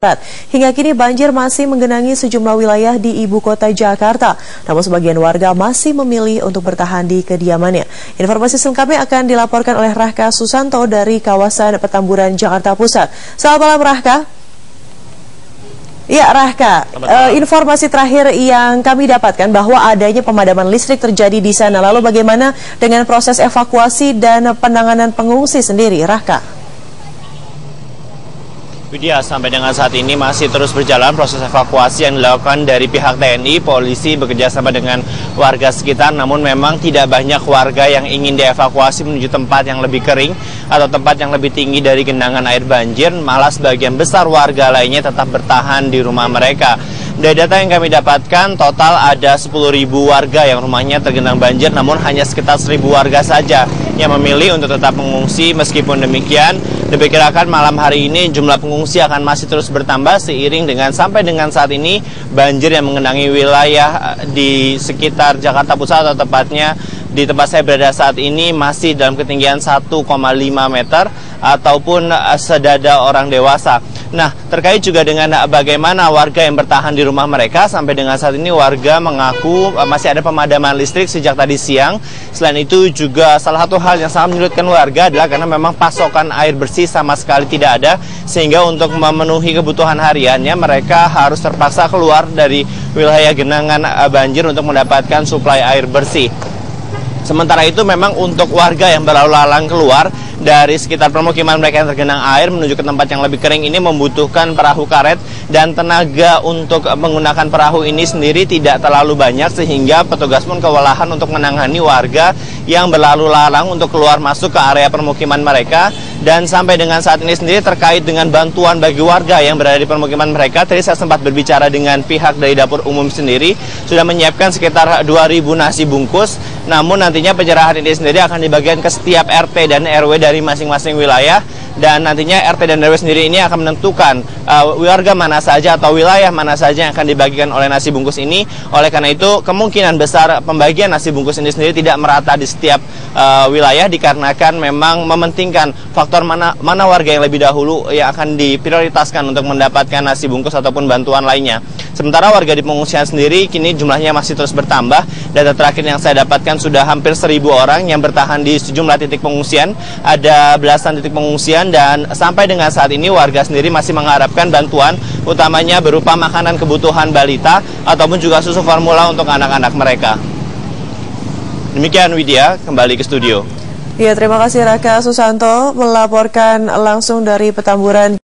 Hingga kini banjir masih menggenangi sejumlah wilayah di ibu kota Jakarta. Namun sebagian warga masih memilih untuk bertahan di kediamannya. Informasi selengkapnya akan dilaporkan oleh Rahka Susanto dari kawasan Petamburan, Jakarta Pusat. Selamat malam, Rahka. Ya, Rahka, informasi terakhir yang kami dapatkan bahwa adanya pemadaman listrik terjadi di sana. Lalu bagaimana dengan proses evakuasi dan penanganan pengungsi sendiri, Rahka? Widya, sampai dengan saat ini masih terus berjalan proses evakuasi yang dilakukan dari pihak TNI, polisi bekerjasama dengan warga sekitar. Namun memang tidak banyak warga yang ingin dievakuasi menuju tempat yang lebih kering atau tempat yang lebih tinggi dari genangan air banjir. Malah sebagian besar warga lainnya tetap bertahan di rumah mereka. Dari data yang kami dapatkan, total ada 10.000 warga yang rumahnya tergenang banjir, namun hanya sekitar 1.000 warga saja yang memilih untuk tetap mengungsi. Meskipun demikian, diperkirakan malam hari ini jumlah pengungsi akan masih terus bertambah seiring dengan sampai dengan saat ini banjir yang mengenangi wilayah di sekitar Jakarta Pusat, atau tepatnya di tempat saya berada saat ini masih dalam ketinggian 1,5 meter ataupun sedada orang dewasa. Nah, terkait juga dengan bagaimana warga yang bertahan di rumah mereka, sampai dengan saat ini warga mengaku masih ada pemadaman listrik sejak tadi siang. Selain itu juga salah satu hal yang sangat menyulitkan warga adalah karena memang pasokan air bersih sama sekali tidak ada, sehingga untuk memenuhi kebutuhan hariannya mereka harus terpaksa keluar dari wilayah genangan banjir untuk mendapatkan suplai air bersih. Sementara itu memang untuk warga yang berlalu lalang keluar dari sekitar permukiman mereka yang tergenang air menuju ke tempat yang lebih kering ini membutuhkan perahu karet, dan tenaga untuk menggunakan perahu ini sendiri tidak terlalu banyak, sehingga petugas pun kewalahan untuk menangani warga yang berlalu lalang untuk keluar masuk ke area permukiman mereka. Dan sampai dengan saat ini sendiri terkait dengan bantuan bagi warga yang berada di permukiman mereka, tadi saya sempat berbicara dengan pihak dari dapur umum sendiri, sudah menyiapkan sekitar 2.000 nasi bungkus. Namun nantinya penyerahan ini sendiri akan dibagikan ke setiap RT dan RW dari masing-masing wilayah, dan nantinya RT dan RW sendiri ini akan menentukan warga mana saja atau wilayah mana saja yang akan dibagikan oleh nasi bungkus ini. Oleh karena itu kemungkinan besar pembagian nasi bungkus ini sendiri tidak merata di setiap wilayah, dikarenakan memang mementingkan faktor mana warga yang lebih dahulu yang akan diprioritaskan untuk mendapatkan nasi bungkus ataupun bantuan lainnya. Sementara warga di pengungsian sendiri kini jumlahnya masih terus bertambah. Data terakhir yang saya dapatkan sudah hampir 1.000 orang yang bertahan di sejumlah titik pengungsian. Ada belasan titik pengungsian, dan sampai dengan saat ini warga sendiri masih mengharapkan bantuan, utamanya berupa makanan kebutuhan balita ataupun juga susu formula untuk anak-anak mereka. Demikian Widya, kembali ke studio. Ya, terima kasih Rahka Susanto melaporkan langsung dari Petamburan.